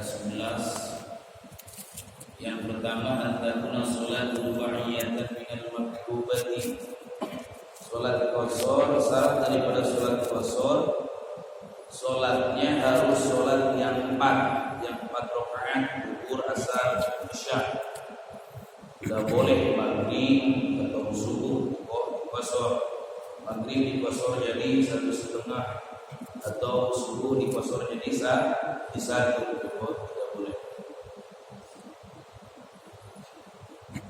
11. Yang pertama, antakuna sholatul wa'iyatan minal maktubati. Sholat qashar, syarat daripada sholat qashar, sholatnya harus sholat yang 4 rakaat, zuhur, asar, isya. Tidak boleh maghrib atau subuh qashar. Maghrib qashar jadi 1,5 atau subuh qashar jadi 1, tidak boleh.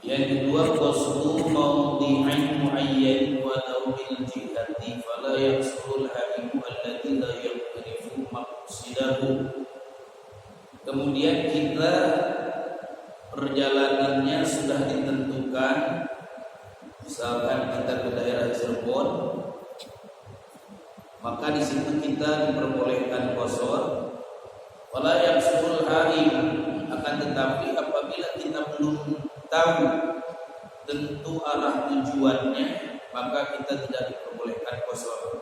Yang kedua, qasdu mawdi'in mu'ayyan wa dawil jihati fala yahsul ha'imu alladhi la yaqtarifu maqsidahu. Kemudian kita perjalanannya sudah ditentukan, misalkan kita ke daerah Cirebon, maka di situ kita diperbolehkan qashar. Fala yahsul ha'im, akan tetapi apabila kita belum tahu tentu arah tujuannya, maka kita tidak diperbolehkan qashar.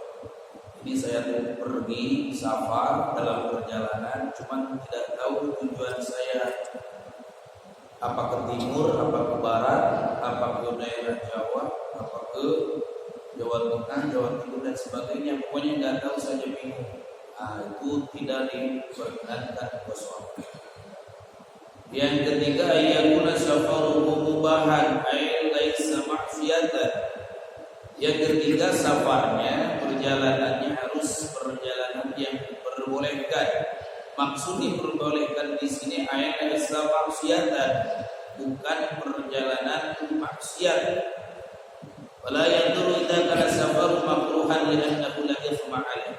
Ini saya pergi safar dalam perjalanan, cuman tidak tahu tujuan saya apa ke timur, apa ke barat, apa ke daerah Jawa, apa ke Jawa Tengah, Jawa Timur dan sebagainya. Pokoknya nggak tahu, saja bingung. Itu tidak diperkenankan qashar. Yang ketiga, ayyakuna safaruhu mubahan ay laisa ma'siyatan. Yang ketiga, safarnya, perjalanannya harus perjalanan yang diperbolehkan. Maksud diperbolehkan di sini ay laisa ma'siyatan, bukan perjalanan maksiat. Wala yadurru idza kana safaru makruhan li'annahu la ithma 'alayh.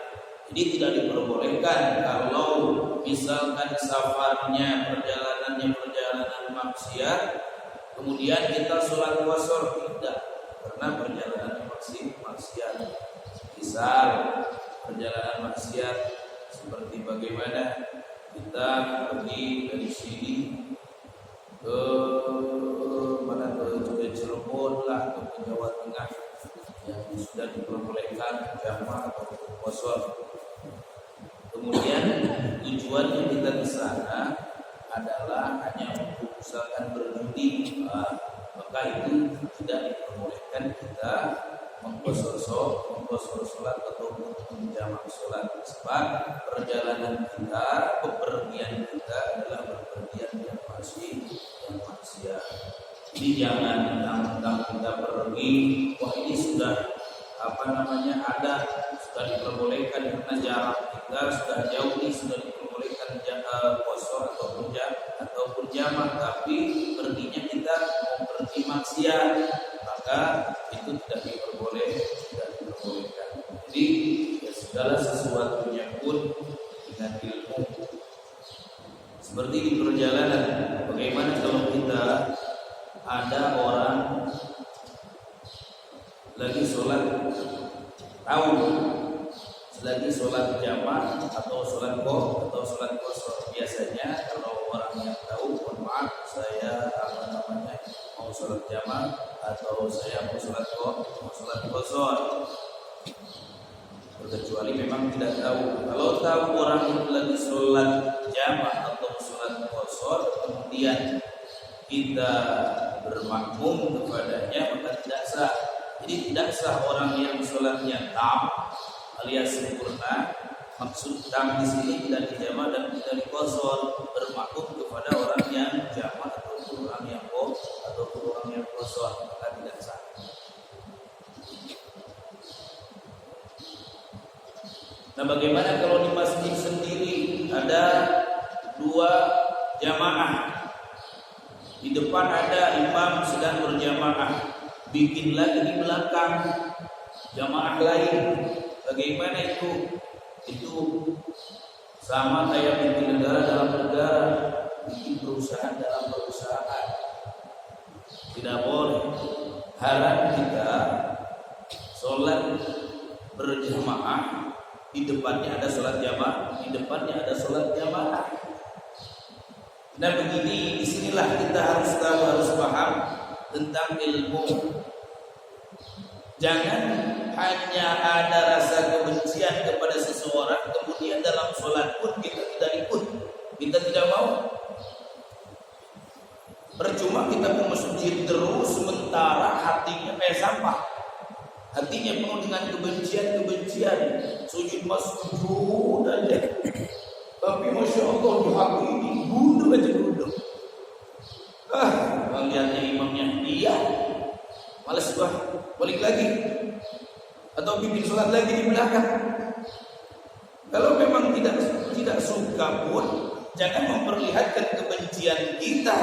Jadi tidak diperbolehkan kalau misalkan safarnya, perjalanannya perjalanan maksiat, kemudian kita sholat qashar, tidak, karena perjalanan maksiat. Misal perjalanan maksiat seperti bagaimana kita pergi dari sini ke mana, ke Cirebon lah, atau ke Jawa Tengah, yang sudah diperbolehkan jamaah atau qashar. Kemudian tujuannya kita ke sana adalah hanya untuk misalkan berjudi, maka itu tidak diperbolehkan kita mengqashar sholat ataupun menjamak sholat. Sebab perjalanan kita, bepergian kita adalah bepergian yang maksiat. Jadi jangan mentang-mentang kita pergi, wah ini sudah sudah diperbolehkan karena jarak kita sudah jauh, ini sudah diperbolehkan qashar ataupun jamak, tapi perginya kita mau pergi maksiat, maka itu tidak diperbolehkan. Jadi segala sesuatunya pun dengan ilmu. Seperti di perjalanan, bagaimana kalau kita ada orang lagi sholat lagi sholat jamaah atau sholat qashar. Biasanya kalau orang yang tahu, mohon maaf, saya mau sholat jamaah atau saya mau sholat qashar, kecuali memang tidak tahu. Kalau tahu orang itu lagi sholat jamaah atau sholat qashar, kemudian kita bermakmum kepadanya, maka tidak sah. Jadi tidak sah orang yang sholatnya tam alias sempurna. Maksud tam di sini tidak dijamak dan tidak diqashar, bermakmum kepada orang yang jamak ataupun orang yang qashar, maka tidak sah. Nah, bagaimana kalau di masjid sendiri ada 2 jamaah, di depan ada imam sedang berjamaah, bikin lagi di belakang jamaah lain, bagaimana itu? Itu sama kayak bikin negara dalam negara, bikin perusahaan dalam perusahaan. Tidak boleh. Haram kita sholat berjamaah, di depannya ada sholat jamaah, di depannya ada sholat jamaah. Nah begini, disinilah kita harus tahu, harus paham tentang ilmu. Jangan hanya ada rasa kebencian kepada seseorang, kemudian dalam sholat pun kita tidak ikut, kita tidak mau masjid terus sementara hatinya kayak sampah. Hatinya penuh dengan kebencian, sujud sujud aja. Tapi Masya Allah di hati ini gundul aja gundul. Lihatnya imamnya iya, malas gua balik lagi atau bimbing sholat lagi di belakang. Kalau memang tidak suka pun jangan memperlihatkan kebencian kita.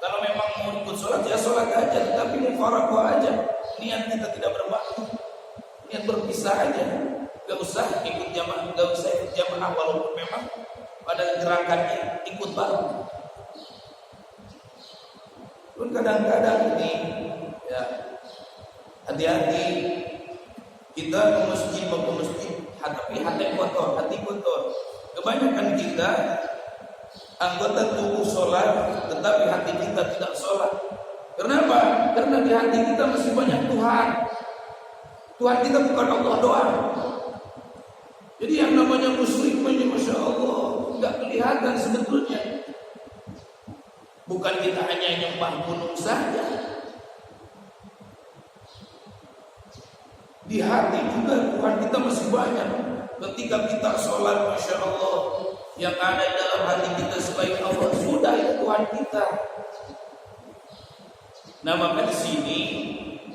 Kalau memang mau ikut sholat ya sholat aja, tapi mufaraqah aja. Niat kita tidak bermakna, niat berpisah aja. Gak usah ikut jamaah, walaupun memang pada gerakannya ikut bareng. Pun kadang-kadang ini ya hati-hati kita ke masjid tapi hati kotor. Kebanyakan kita anggota tubuh sholat, tetapi hati kita tidak sholat. Kenapa? Karena di hati kita masih banyak Tuhan. Tuhan kita bukan Allah doang. Jadi yang namanya musyrik, Masya Allah, nggak kelihatan sebetulnya. Bukan kita hanya nyembah gunung saja. Di hati juga Tuhan kita masih banyak. Ketika kita sholat, Masya Allah, yang ada dalam hati kita selain Allah, sudah itu Tuhan kita. Nah maka di sini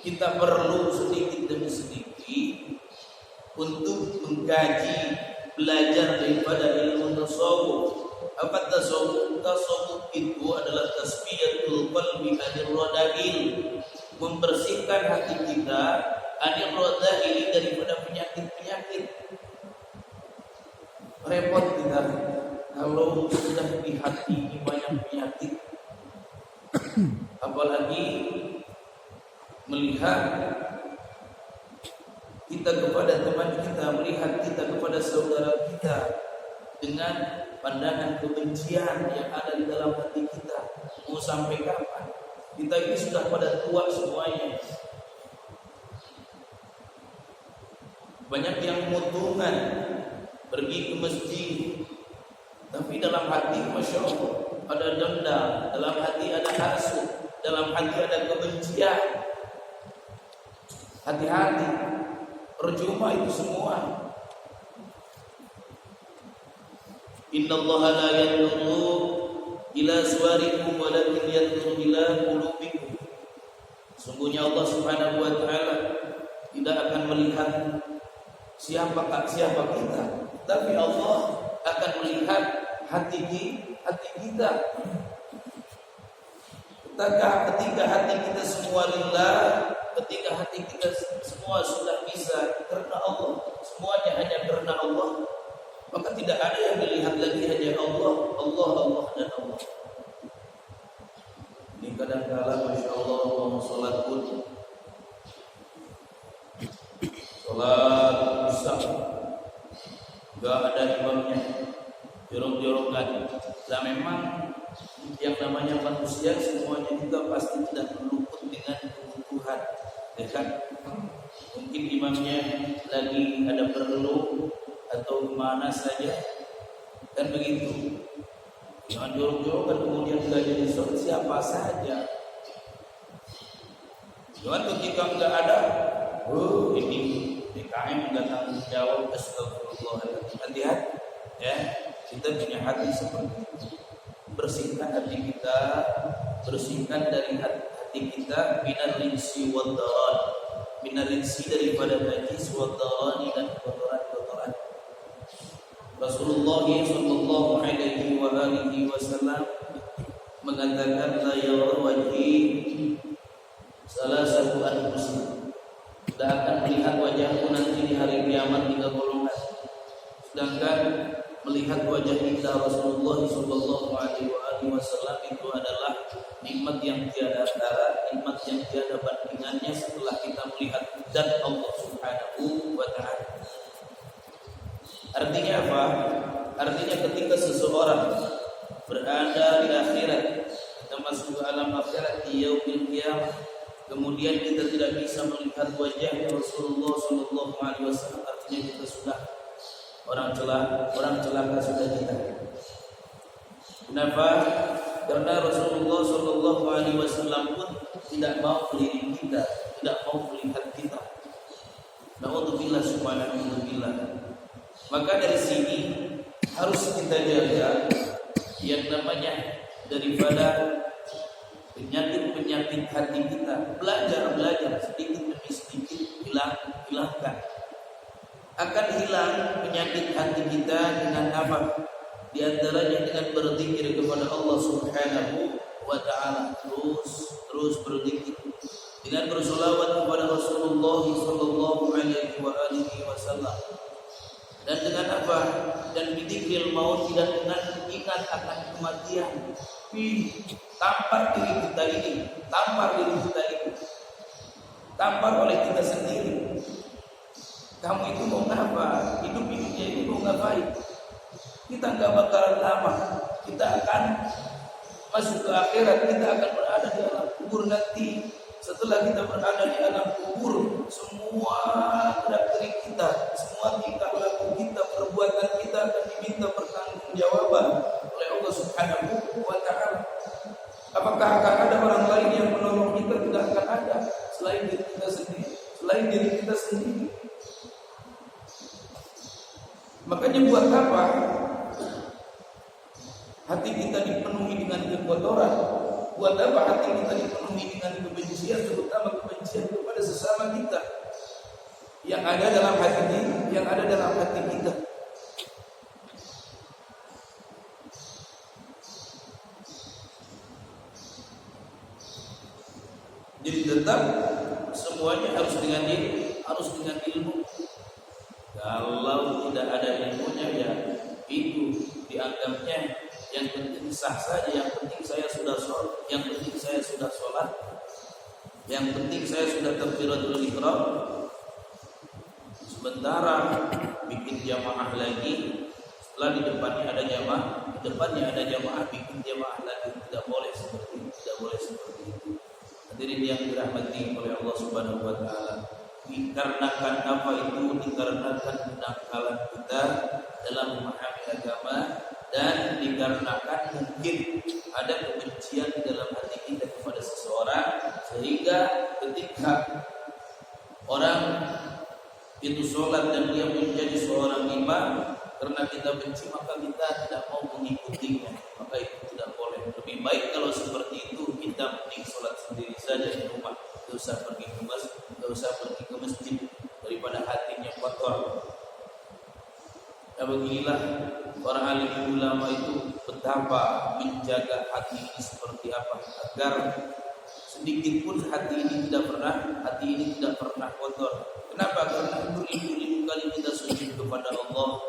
kita perlu sedikit demi sedikit untuk mengkaji, belajar daripada ilmu tasawuf. Apa tasawuf? Tasawuf itu adalah tasfiyatul qalbi anir radail, membersihkan hati kita anir radail daripada penyakit-penyakit. Repot kita kalau sudah di hati ini banyak penyakit, apalagi melihat kita kepada teman kita, melihat kita kepada saudara kita dengan pandangan kebencian yang ada di dalam hati kita. Mau sampai kapan? Kita ini sudah pada tua semuanya. Banyak yang mutungan, pergi ke masjid, tapi dalam hati Masya Allah ada dendam, dalam hati ada hasud, dalam hati ada kebencian. Hati-hati, percuma itu semua. Inna Allah la yanzuru ila suwarikum walakin yanzuru ila qulubikum. Sungguhnya Allah Subhanahu wa taala tidak akan melihat siapa kita, tapi Allah akan melihat hati kita. Ketika hati kita semua lillah, ketika hati kita semua sudah bisa karena Allah, semuanya hanya karena Allah, maka tidak ada yang dilihat lagi, hanya Allah dan Allah. Ini kadang-kala Masya Allah mau sholat pun, sholat besar gak ada imamnya, jorok-jorokan. Nah memang yang namanya manusia semuanya juga pasti tidak luput dengan kebutuhan, ya kan? Mungkin imamnya lagi ada perlu atau mana saja, kan begitu. Jangan jorok-jorokan kemudian tidak jadi sholat siapa saja. Jangan ketika nggak ada, ini DKM nggak tanggung jawab. Astagfirullahaladzim. Hati-hati ya, kita punya hati seperti itu. Bersihkan hati kita, bersihkan dari hati kita minar rinsi wad daran, minar rinsi daripada najis wad darani dan kotoran-kotoran. Rasulullah sallallahu alaihi wa alihi wasallam mengatakan la yara wajhi salah satu muslim, tidak akan melihat wajahku nanti di hari kiamat 3 golongan. Sedangkan melihat wajah kita Rasulullah sallallahu alaihi wasallam itu adalah nikmat yang tiada tara, nikmat yang tiada bandingannya setelah kita melihat zat Allah Subhanahu wa taala. Artinya apa? Artinya ketika seseorang berada di akhirat, kita masuk ke alam akhirat di yaumil qiyamah, kemudian kita tidak bisa melihat wajah Rasulullah sallallahu alaihi wasallam, artinya kita sudah orang celaka sudah kita. Kenapa? Karena Rasulullah Shallallahu Alaihi Wasallam pun tidak mau melihat kita, tidak mau melihat kita. Na'udzubillah subhanallah. Maka dari sini harus kita jaga yang namanya daripada penyakit hati kita. Belajar sedikit demi sedikit hilangkan. Akan hilang penyakit hati kita dengan apa? Di antaranya dengan berzikir kepada Allah Subhanahu wa taala. Terus berzikir dengan bersolawat kepada Rasulullah sallallahu alaihi wasallam. Dan dengan apa? Dan bidzikril maut, dan dengan ingat akan kematian. Tampar diri kita ini, tampar oleh kita sendiri. Kamu itu mau ngapa? Hidup-hidupnya ini mau ngapain? Kita nggak bakalan lama. Kita akan masuk ke akhirat. Kita akan berada di alam kubur nanti. Setelah kita berada di alam kubur, semua gerak-gerik kita, semua tingkah laku kita, perbuatan kita akan diminta pertanggungjawaban oleh Allah Subhanahu wa taala. Apakah akan ada orang lain yang menolong kita? Tidak akan ada selain diri kita sendiri. Makanya buat apa hati kita dipenuhi dengan kekotoran? Buat apa hati kita dipenuhi dengan kebencian, terutama kebencian kepada sesama kita yang ada dalam hati kita? Jadi tetap semuanya harus dengan ilmu. Kalau tidak ada ilmunya, ya itu dianggapnya yang penting sah saja, yang penting saya sudah sholat, yang penting saya sudah sholat, yang penting saya sudah takbiratul ihram. Sementara bikin jamaah lagi, setelah di depannya ada jamaah, bikin jamaah lagi. Tidak boleh seperti itu. Hadirin yang dirahmati oleh Allah Subhanahu wa taala. Dikarenakan apa itu? Dikarenakan kenakalan kita dalam memahami agama, dan dikarenakan mungkin ada kebencian di dalam hati kita kepada seseorang, sehingga ketika orang itu sholat dan dia menjadi seorang imam, karena kita benci maka kita tidak mau mengikutinya, maka itu tidak boleh. Lebih baik kalau seperti itu kita mending sholat sendiri saja di rumah, tidak usah pergi ke masjid daripada hatinya kotor. Ya, beginilah para alim ulama itu betapa menjaga hati ini seperti apa, agar sedikit pun hati ini tidak pernah kotor. Kenapa? Karena beribu-ribu kali kita sujud kepada Allah,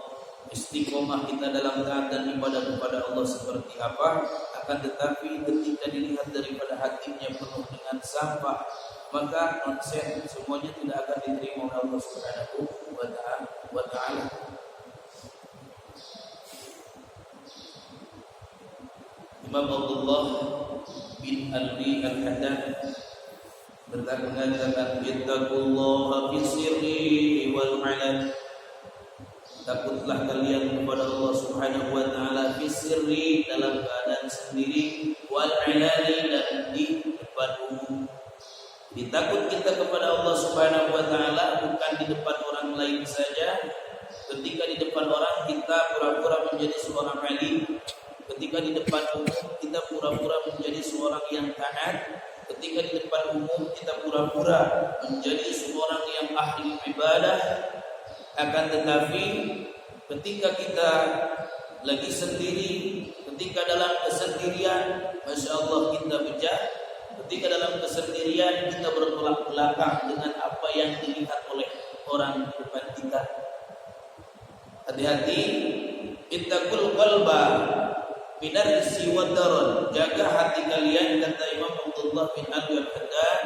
istiqomah kita dalam taat dan ibadah kepada Allah seperti apa, akan tetapi ketika dilihat daripada hatinya penuh dengan sampah, maka nonsen, semuanya tidak akan diterima oleh Allah Subhanahu wa taala. Imam Abdullah bin Alwi Al-Haddad mengatakan, ittaqullaha fi sirri wal 'alan. Takutlah kalian kepada Allah Subhanahu wa taala fi sirri, dalam keadaan sendiri, wal 'alani, dan di depan umum. Ditakut kita kepada Allah Subhanahu wa taala bukan di depan orang lain saja. Ketika di depan orang kita pura-pura menjadi seorang alim, ketika di depan umum kita pura-pura menjadi seorang yang taat, ketika di depan umum kita pura-pura menjadi seorang yang ahli ibadah. Akan tetapi ketika kita lagi sendiri, ketika dalam kesendirian, Masya Allah kita bejat. Ketika dalam kesendirian kita bertolak belakang dengan apa yang dilihat oleh orang di depan kita. Hati-hati, ittaqul qalba minar isi wa darar. Jaga hati kalian, kata Imam Abdullah bin Alwi Al-Haddad,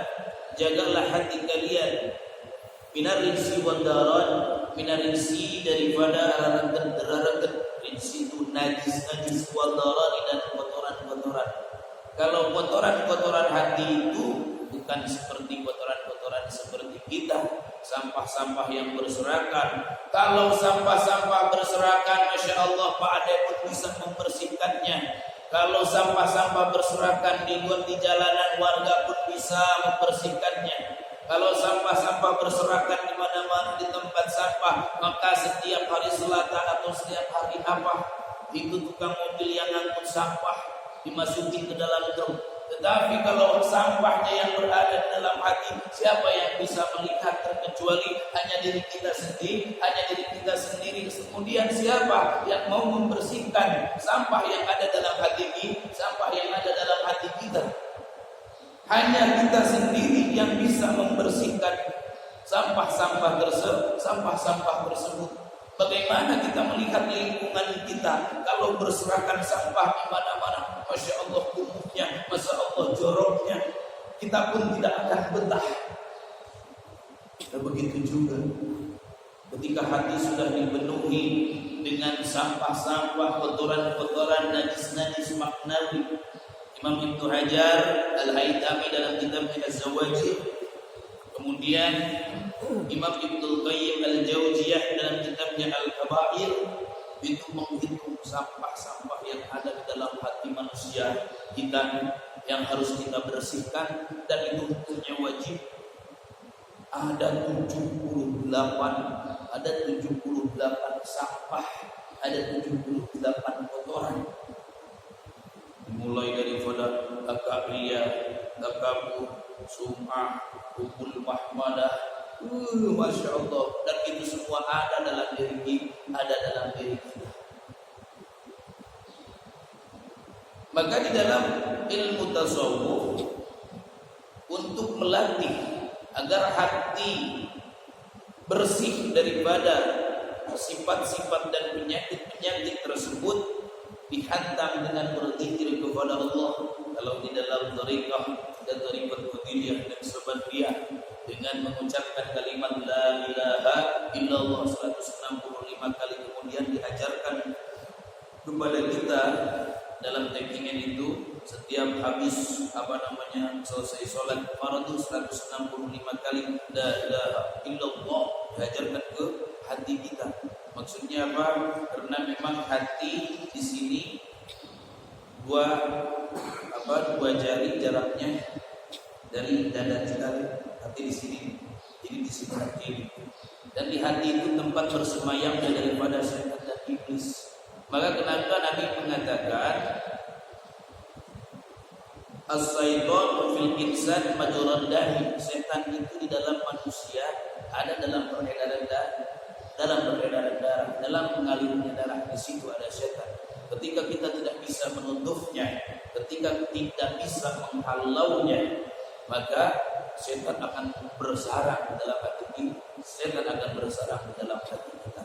jagalah hati kalian minar isi wa darar. Minar isi daripada harakat, isi itu najis wa darar, dan kotoran-kotoran. Kalau kotoran-kotoran hati itu bukan seperti kotoran-kotoran seperti kita, sampah-sampah yang berserakan. Kalau sampah-sampah berserakan, Masya Allah, Pak Ade pun bisa membersihkannya. Kalau sampah-sampah berserakan di jalanan, warga pun bisa membersihkannya. Kalau sampah-sampah berserakan di mana-mana di tempat sampah, maka setiap hari Selasa atau setiap hari apa, itu tukang mobil yang ngangkut sampah dimasukin ke dalam truk. Tetapi kalau sampahnya yang berada di dalam hati, siapa yang bisa melihat terkecuali hanya diri kita sendiri, hanya diri kita sendiri. Kemudian siapa yang mau membersihkan sampah yang ada dalam hati ini, sampah yang ada dalam hati kita? Hanya kita sendiri yang bisa membersihkan sampah-sampah tersebut. Bagaimana kita melihat lingkungan kita kalau berserakan sampah di mana-mana? Masya Allah kumuhnya, Masya Allah joroknya, kita pun tidak akan betah. Dan begitu juga ketika hati sudah dipenuhi dengan sampah-sampah, kotoran-kotoran, najis-najis maknawi. Imam Ibnu Hajar Al-Haytami dalam kitabnya Az-Zawajir, kemudian Imam Ibnu Qayyim Al-Jauziyah dalam kitabnya Al-Kabair, itu menghitung sampah-sampah yang ada di dalam hati manusia kita yang harus kita bersihkan, dan itu hukumnya wajib. Ada 78 sampah, ada 78 kotoran. Mulai daripada takabiyah, takabur, sum'ah, hubul mahmadah, Masya Allah, dan itu semua ada dalam diri kita, Maka di dalam ilmu tasawuf, untuk melatih agar hati bersih daripada sifat-sifat dan penyakit-penyakit tersebut, dihantam dengan berzikir kepada Allah. Kalau di dalam tariqah dan tariqat Qadiriyah dan Sabariyah, dengan mengucapkan kalimat la ilaha illallah 165 kali, kemudian diajarkan kepada kita dalam tekniknya itu setiap habis selesai sholat fardu 165 kali la ilaha illallah, diajarkan ke hati kita. Maksudnya apa? Karena memang hati di sini dua jari jaraknya dari dada kita, hati di sini. Jadi di sini hati. Dan di hati itu tempat bersemayamnya daripada syaitan dan iblis. Maka kenapa Nabi mengatakan as-syaitanu fil insan majrad dami, setan itu di dalam manusia ada dalam peredaran darah, dalam mengalirnya darah, di situ ada setan. Ketika kita tidak bisa menutupnya, ketika tidak bisa menghalaunya, maka setan akan bersarang di dalam hati kita. Setan akan bersarang di dalam hati kita.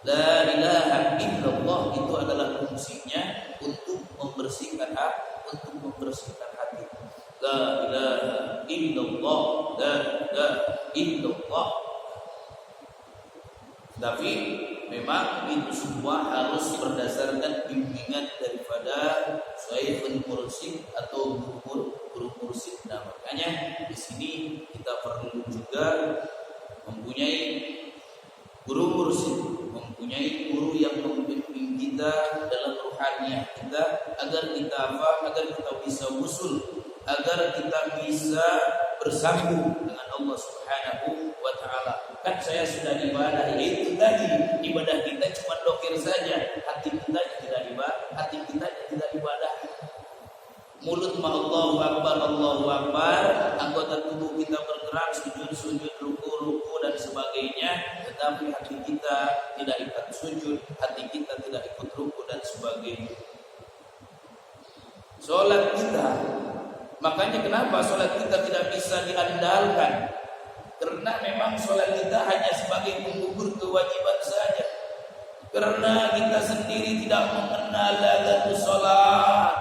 La ilaha illallah itu adalah fungsinya untuk membersihkan hati. La ilaha illallah, la ilaha illallah. Tapi memang itu semua harus berdasarkan bimbingan daripada Syekhul Mursyid atau guru mursyid. Nah, makanya di sini kita perlu juga mempunyai guru mursyid, mempunyai guru yang membimbing kita dalam ruhaniyah kita, agar kita bisa usul, agar kita bisa bersambung dengan Allah Subhanahu wa taala. Kan saya sudah ibadah, itu tadi ibadah kita cuma dokir saja, hati kita tidak ibadah. Mulut mah Allahu Akbar, anggota tubuh kita bergerak, sujud, ruku dan sebagainya, tetapi hati kita tidak ikut sujud, hati kita tidak ikut ruku dan sebagainya. Salat kita, makanya kenapa salat kita tidak bisa diandalkan? Karena memang sholat kita hanya sebagai penggugur kewajiban saja. Karena kita sendiri tidak mengenal ladatul sholat.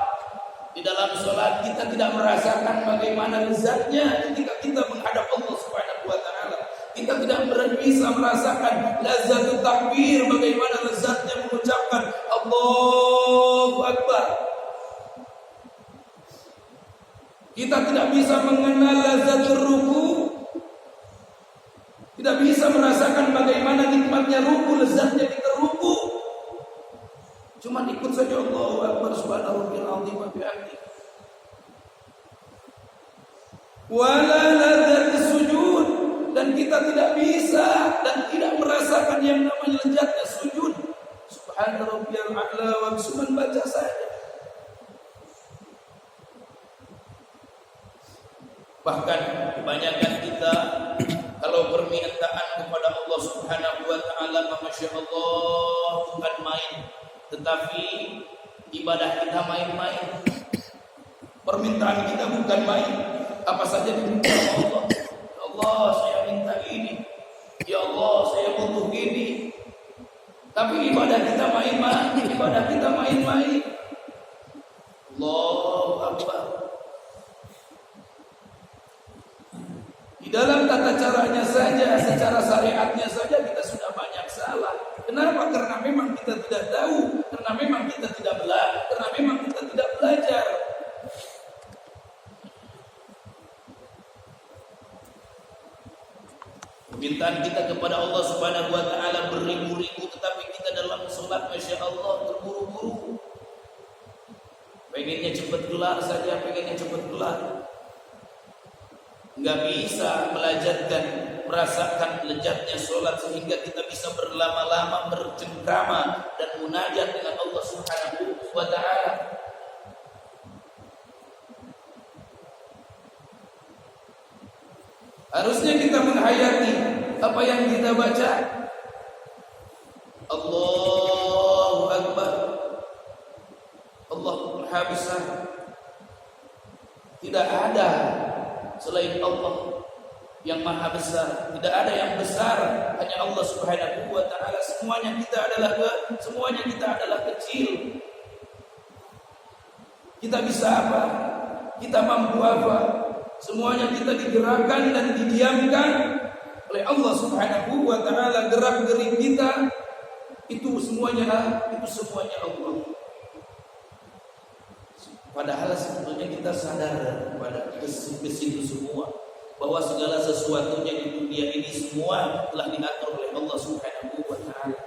Di dalam sholat kita tidak merasakan bagaimana lezatnya ketika kita menghadap Allah Subhanahu wa taala. Kita tidak bisa merasakan lazatul takbir, bagaimana lezatnya mengucapkan Allahu Akbar. Kita tidak bisa mengenal lazatul ruku, tidak bisa merasakan bagaimana nikmatnya ruku, lezatnya kita ruku. Cuma ikut saja Allahu akbar subhanallahil azim wa bihamdihi. Wala ladzat sujud, dan kita tidak bisa dan tidak merasakan yang namanya lezatnya sujud. Subhana rabbiyal a'la wa cuma baca saja. Bahkan kebanyakan kita kalau permintaan kepada Allah Subhanahu wa taala, masya Allah, bukan main, tetapi ibadah kita main-main. Permintaan kita bukan main. Apa saja diminta Allah. Ya Allah, saya minta ini. Ya Allah, saya butuh ini. Tapi ibadah kita main-main, ibadah kita main-main. Allahu Akbar. Di dalam tata caranya saja, secara syariatnya saja kita sudah banyak salah. Kenapa? Karena memang kita tidak tahu, karena memang kita tidak belajar, karena memang kita tidak belajar. Permintaan kita kepada Allah Subhanahu wa taala beribu-ribu, tetapi kita dalam salat masya Allah terburu-buru. Pengennya cepat kelar saja, pengennya cepat kelar. Enggak bisa belajarkan, merasakan lezatnya salat sehingga kita bisa berlama-lama bercengkrama dan munajat dengan Allah Subhanahu wa taala. Harusnya kita menghayati apa yang kita baca. Allahu Akbar. Allahu Maha Besar. Tidak ada selain Allah yang Maha Besar. Tidak ada yang besar, hanya Allah Subhanahu wa taala. Semuanya kita adalah kecil. Kita bisa apa? Kita mampu apa? Semuanya kita digerakkan dan didiamkan oleh Allah Subhanahu wa taala. Gerak-gerik kita itu semuanya Allah. Padahal sebetulnya kita sadar pada ke-situ semua, bahwa segala sesuatunya di dunia ini semua telah diatur oleh Allah Subhanahu wa taala.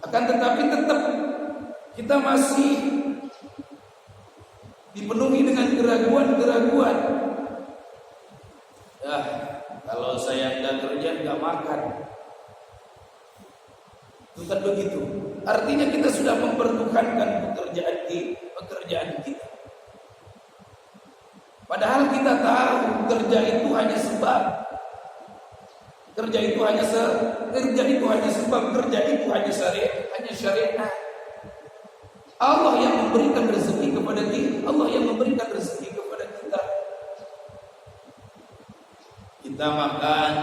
Akan tetapi tetap kita masih dipenuhi dengan keraguan-keraguan. Kalau saya nggak kerja nggak makan, bukan begitu. Artinya kita sudah mempertuhankan pekerjaan kita. Padahal kita tahu kerja itu hanya sebab, kerja itu hanya sebab, kerja itu hanya syariat. Allah yang memberikan rezeki kepada kita, Allah yang memberikan rezeki kepada kita. Kita makan,